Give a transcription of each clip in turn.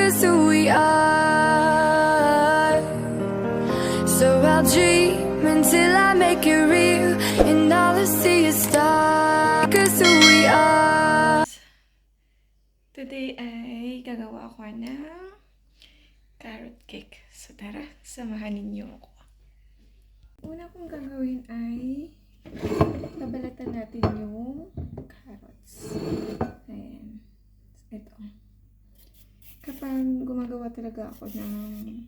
'cause who we are. So I'll dream until I make it real, and all I see is stars, 'cause who we are. Today ay gagawa ako ng carrot cake. So tara, samahan ninyo ako. Una kong gagawin ay babalatan natin yung carrots. Ayan. Ito. Kapag gumagawa talaga ako ng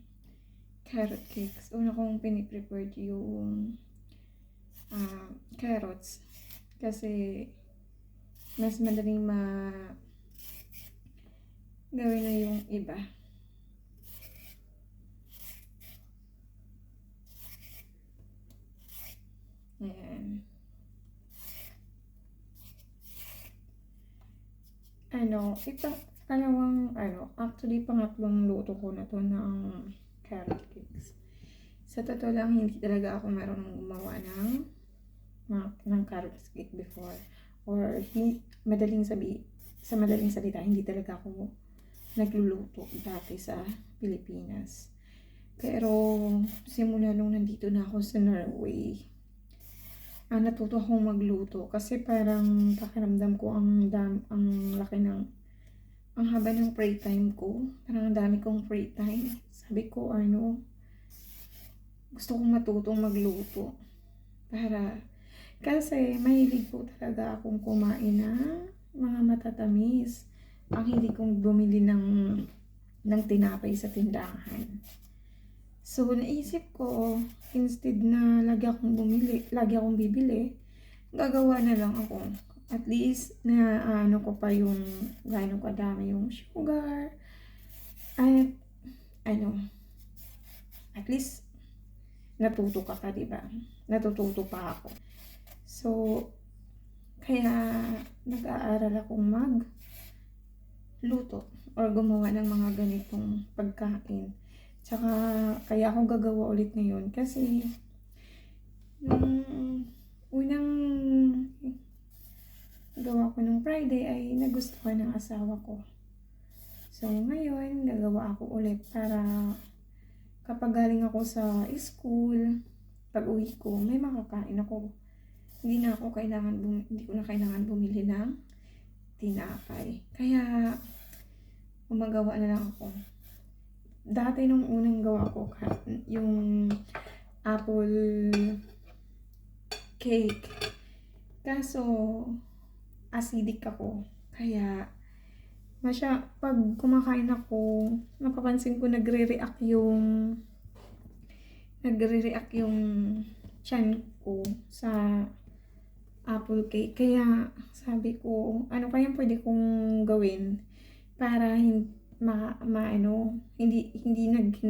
carrot cakes, una kong piniprepare yung carrots. Kasi mas madaling gawin na yung iba. Ayan. Actually, pangatlong luto ko na to ng carrot cakes. Sa totoo lang, hindi talaga ako marunong gumawa ng carrot cake before. Or, sa madaling salita, hindi talaga ako nagluluto dati sa Pilipinas. Pero, simula nung nandito na ako sa Norway, natuto akong magluto kasi parang pakiramdam ko ang haba ng free time ko. Parang ang dami kong free time. Sabi ko, gusto kong matutong magluto. Kasi mahilig po talaga akong kumain ng mga matatamis. Ang hindi kong bumili ng tinapay sa tindahan. So, naisip ko, instead na lagi akong bibili, gagawa na lang ako. At least, ko pa yung gaano kadami yung sugar. At, at least, natuto ka pa, diba? Natututo pa ako. So, kaya, nag-aaral akong magluto or gumawa ng mga ganitong pagkain. Tsaka, kaya ako gagawa ulit ngayon kasi nung unang gawa ko nung Friday ay nagustuhan ng asawa ko. So, ngayon, gagawa ako ulit para kapag galing ako sa school, pag uwi ko, may makakain ako. Hindi ko na kailangan bumili ng tinapay. Kaya, gumagawa na lang ako. Dati nung unang gawa ko, yung apple cake. Kaso, acidic ako. Kaya, pag kumakain ako, napapansin ko nagre-react yung tiyan ko sa apple cake. Kaya, sabi ko, ano kaya pwede kong gawin para hindi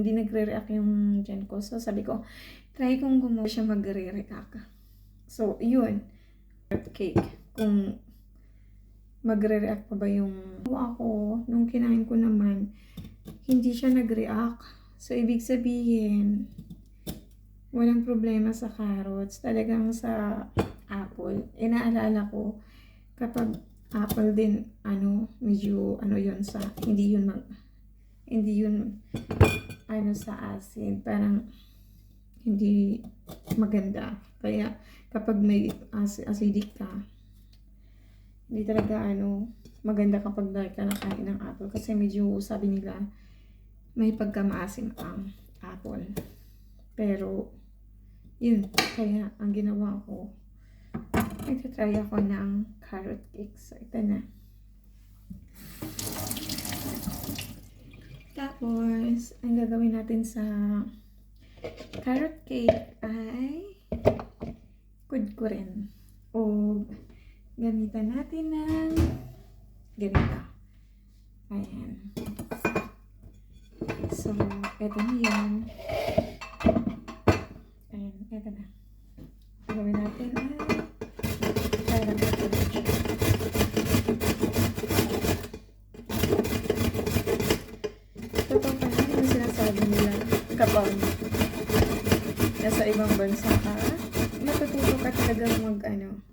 nagre-react yung tiyan ko. So, sabi ko, try kong gumawa siya magre-react. So, yun. Cake. Kung magre-react pa ba yung ako, nung kinain ko naman, hindi siya nag-react. So, ibig sabihin, walang problema sa carrots. Talagang sa apple. Inaalala ko, kapag apple din, medyo, yun sa, hindi yun, sa acid. Parang, hindi maganda. Kaya, kapag may acidic ka, hindi talaga maganda kapag nakain ng apple kasi medyo sabi nila may pagkamaasim ang apple. Pero yun, kaya ang ginawa ko, nagtatry ako ng carrot cake. So ito na. Tapos ang gagawin natin sa carrot cake ay kudkurin o gamitan natin ng ganito. Ayan. So, eto na yan. Ayan, eto na. Gawin natin ay parang katulad siya. Totoo pa na yung sinasabi nila kapag nasa ibang bansa ka, matututo ka talaga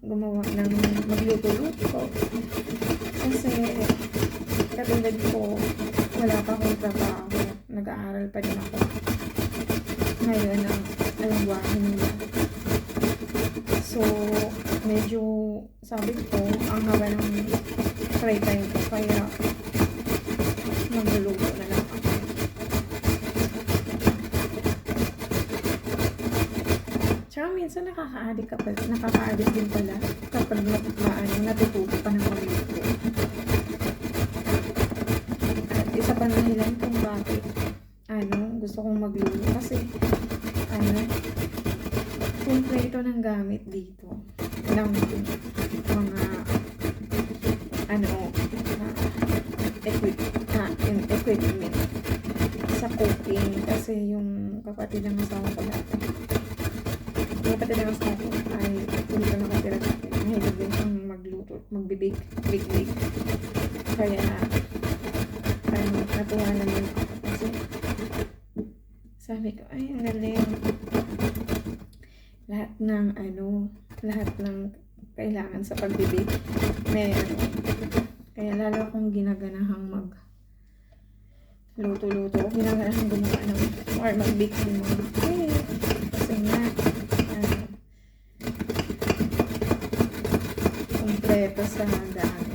gumawa ng magluto-luto. Kasi katulad ko, wala pa akong trabaho. Nag-aaral pa din ako. Ngayon ang alangwahin nila. So, medyo sabi ko, ang haba ng free time ko. Kaya, magluluto na lang ako. Tsaka minsan nakaka-addict din pala kapag natututo pa ng magluto. At isa pa dahilan kung bakit gusto kong magluto kasi kumpleto ng gamit dito ng mga equipment sa cooking kasi yung kapatid ng asawa ko dati ay dito nakatira sa akin. Mahilig din siyang magluto, magbibig, big. Kaya, natuwa naman ako kasi sabi ko, ay, ang galing. Lahat ng kailangan sa pagbibig, meron. Kaya lalo akong ginaganahang luto-luto. Ginaganahang gumawa ng, or mag-bake ng mga cake. Kasi nga, kumpleto sa dami.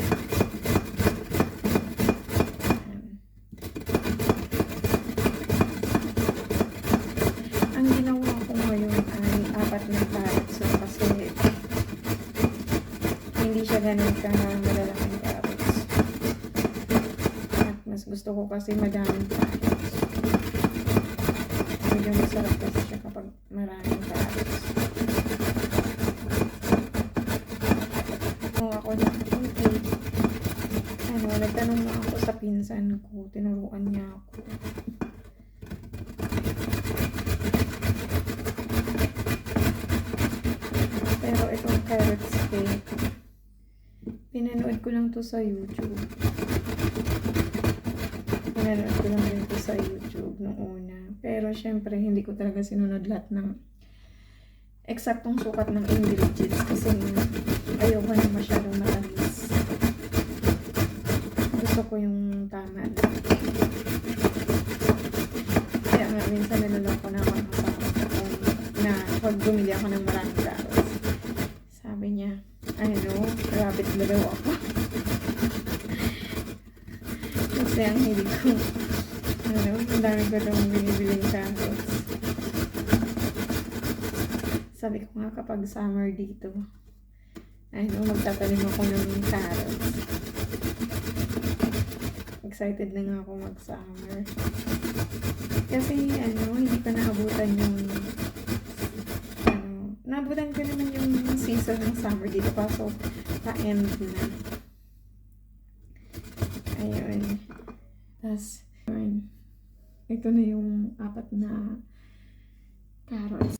Ang ginawa ko ngayon ay 4 na carrots kasi hindi siya ganun ka malalaking carrots. At mas gusto ko kasi madaming carrots. Medyo masarap kasi siya kapag maraming carrots. Nagtanong na ako sa pinsan ko, tinuruan niya ako. Pero itong carrots cake, pinanood ko lang to sa YouTube. Nung una. Pero syempre, hindi ko talaga sinunod lahat ng eksaktong sukat ng ingredients kasi ayoko na masyadong matamis. Gusto ko yung tama. Kaya nga, minsan naluloko na ako na pag bumili ako ng maraming carrots. Sabi niya, rabbit na daw ako. Kasi ang hilig ko, ang dami ko daw binibiling carrots. Sabi ko nga kapag summer dito, magtatanim ako ng carrots. Excited na nga ako mag-summer. Kasi, hindi pa naabutan yung, naabutan ko naman yung season ng summer dito pa. So, pa-end na. Ayun. Tapos, ito na yung 4 na carrots.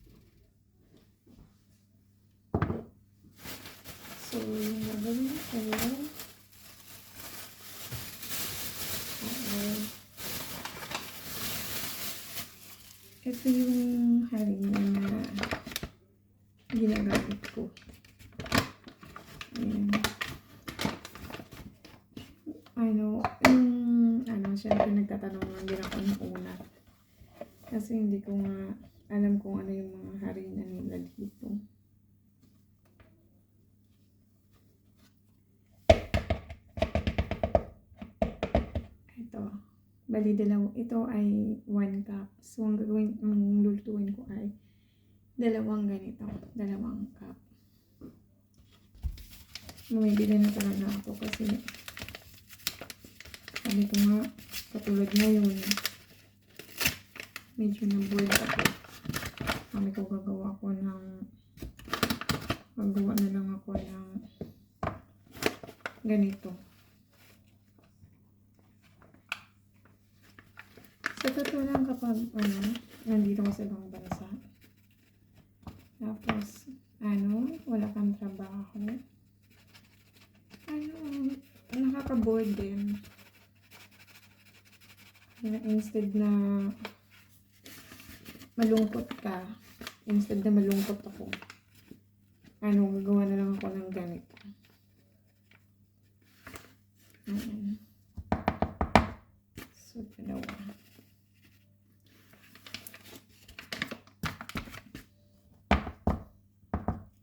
So, yung gagawin ko, ito yung harina na ginagamit ko. Siyempre nagtatanong lang din ako ng una. Kasi hindi ko nga alam kung ano yung mga harina nila dito. Bali, ito ay 1 cup. So, ang lulutuin ko ay 2 ganito. 2 cup. Bumibili na talaga ako kasi sabi ko nga, katulad ngayon, medyo na-bored ako. Sabi ko gagawa na lang ako ng ganito. Sa totoo lang kapag, nandito ka sa ibang bansa, tapos, wala kang trabaho, nakaka-bored din. Instead na malungkot ako, gagawa na lang ako ng ganito. So, dalawa.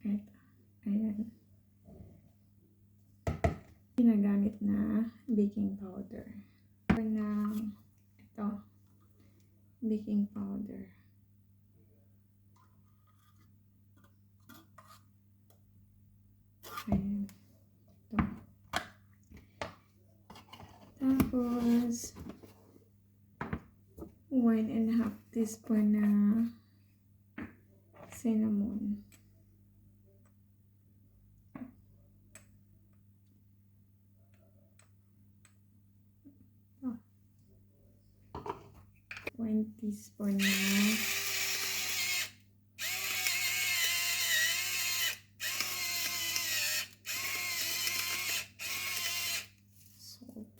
Ito. Ayan. Ginagamit na baking powder. Ito. Baking powder. Ayan. Ito. Tapos, 1.5 teaspoon na cinnamon. Oh. 1 teaspoon na salt.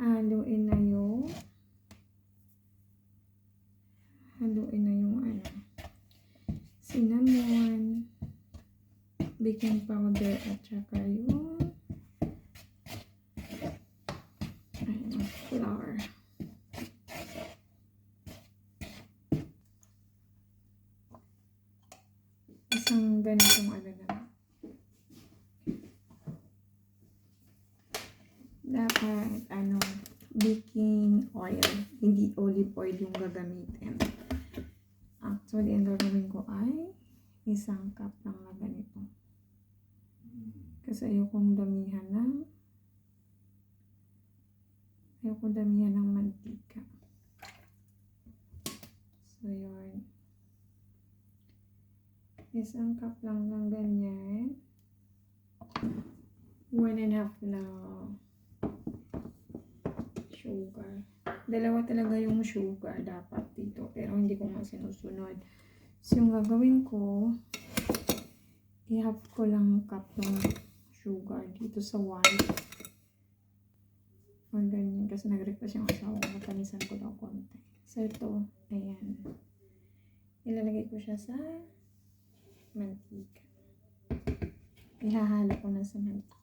Haluin na yung cinnamon, baking powder, at saka yung flour. Isang ganitong na. Dapat, baking oil. Hindi olive oil yung gagamitin. Actually, ang gagawin ko ay 1 cup lang na ganito. Kasi ayokong damihan ng mantika. So, yun. 1 cup lang ng ganyan. 1.5 na sugar. 2 talaga yung sugar dapat dito. Pero hindi ko nga sinusunod. So, yung gagawin ko, i-half ko lang cup ng sugar dito sa 1. O ganyan. Kasi nag-request yung asawa ko. Matanisan ko daw konti. So, ito. Ayan. Ilalagay ko siya sa mantika. Ihahalo ko na sa mantika.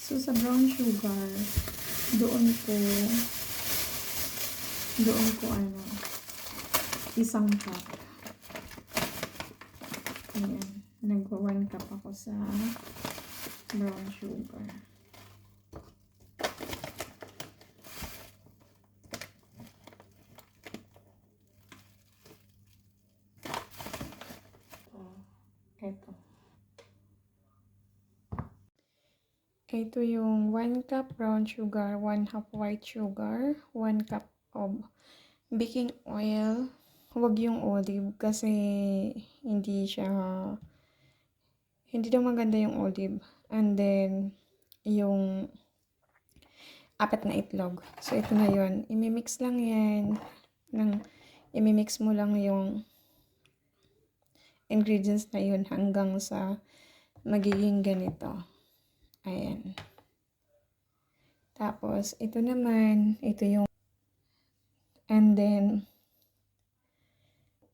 So, sa brown sugar, doon ko 1 cup. Ayan. Nagwa 1 cup ako sa brown sugar. Ito. Ito yung 1 cup brown sugar, 1/2 white sugar, 1 cup of baking oil. Huwag yung olive kasi hindi daw maganda yung olive. And then, yung 4 na itlog. So, ito na yun. Imimix lang yan. Imimix mo lang yung ingredients na yun hanggang sa magiging ganito. Ayan. Tapos, ito naman, ito yung, and then,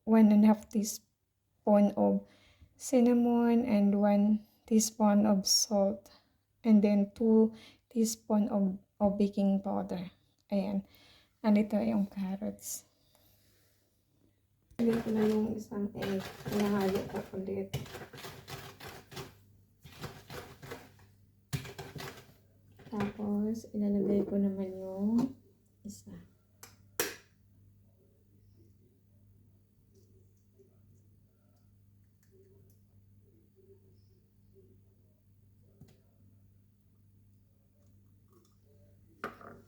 1.5 teaspoon of cinnamon and 1 teaspoon of salt. And then, 2 teaspoon of baking powder. Ayan. And ito yung carrots. Ito na yung isang egg. Nahalo ko ulit. Tapos, ilalagay ko naman yung isa.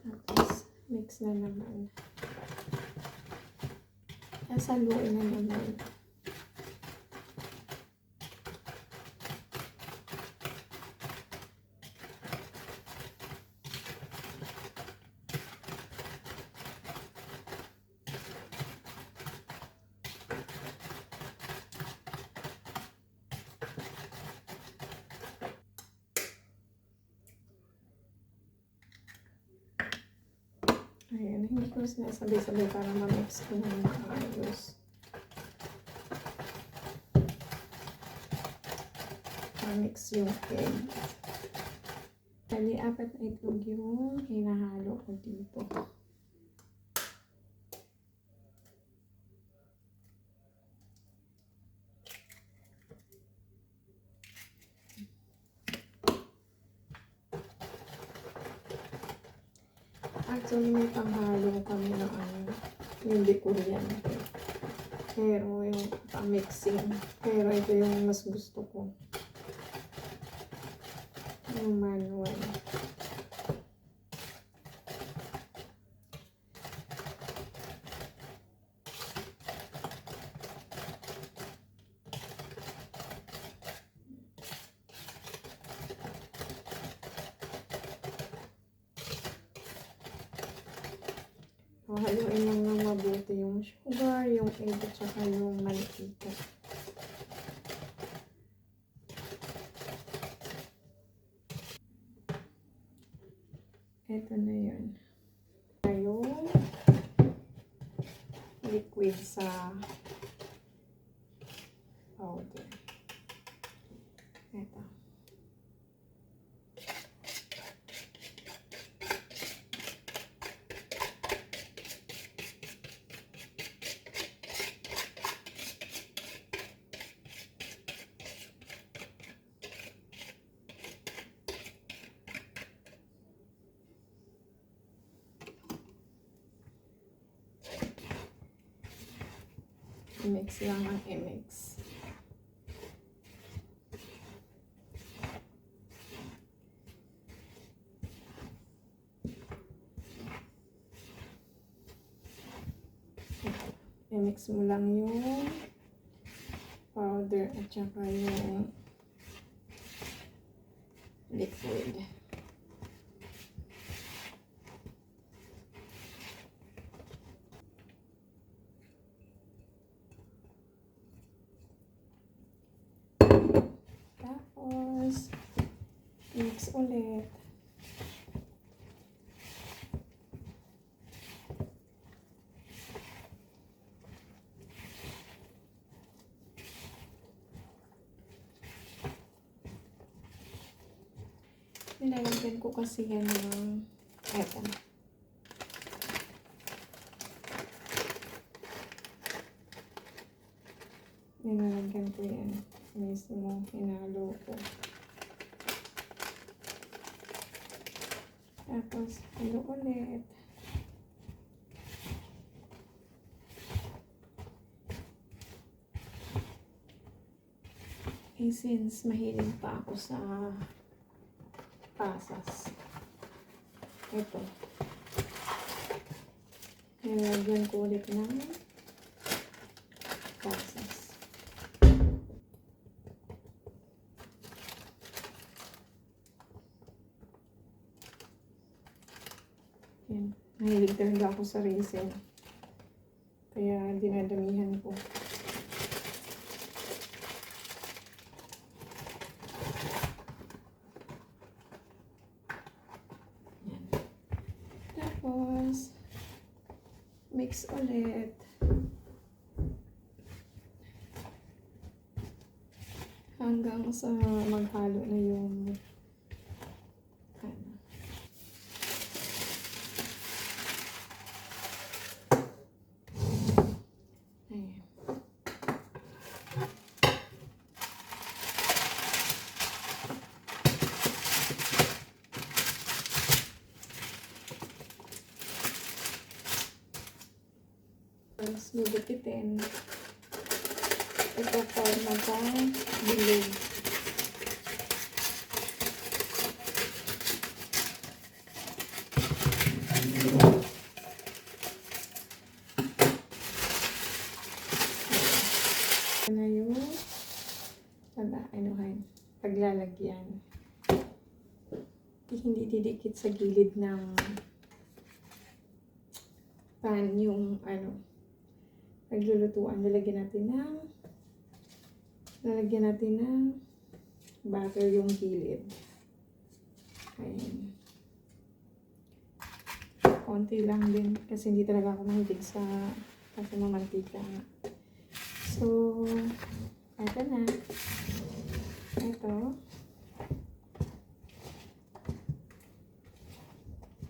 Tapos, mix na naman. Saluin na naman. Ayan, hindi ko sinasabay-sabay para ma-mix ko na yung ayos. mix yung egg. Bali, 4 na itlog yung hinahalo ko dito. Actually, may panghalo kami ng hindi kuryente. Pero yung pa-mixing. Pero ito yung mas gusto ko. Yung manual. Haluin lang ng mabuti yung sugar, yung egg, at saka yung mantika. Ito na yun. Yung liquid sa powder. Ito. I-mix lang ang i-mix. I-mix mo lang yung powder at saka yung liquid. Tapos, mix ulit. Nilalagyan ko kasi yan ng eto. Nilalagyan ko yan. Mismo, hinalo ko. Tapos, halo ulit. Since mahilig pa ako sa pasas. Ito. Nilagyan ko ulit ng pasas. Yan. Mahilig talaga ako sa raisin. Kaya dinadamihan ko. Tapos, mix ulit. Hanggang sa maghalo na yung ayan. Tapos gugupitin. Ito forma sa bilog. Ito na yung paglalagyan. Hindi didikit sa gilid ng pan yung paglulutuan. Lalagyan natin ng butter yung gilid. Ayan. Konti lang din kasi hindi talaga ako mahilig sa mamantika. So, ito na. ito.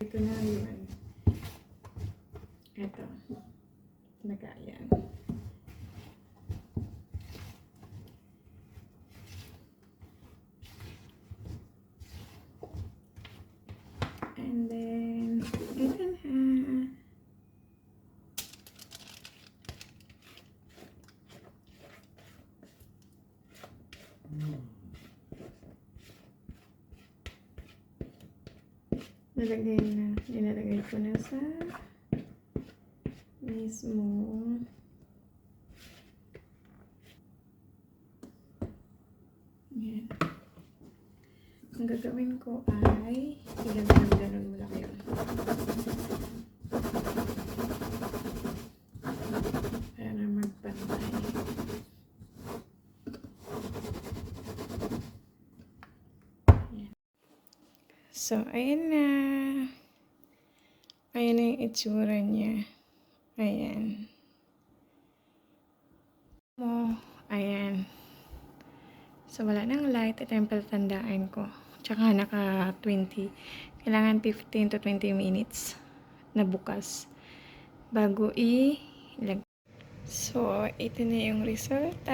Ito na yun. Ito. Nagayan. And then, ito na. Nilalagay ko na sa mismo yan. Ang gagawin ko ay ganun mo lang yun para magpantay. So, ayan na. Ayan na yung itsura niya. Ayan. Ayan. So, wala nang light. Ito yung palatandaan ko. Tsaka naka 20. Kailangan 15 to 20 minutes na bukas bago i-lag. So, ito na yung resulta.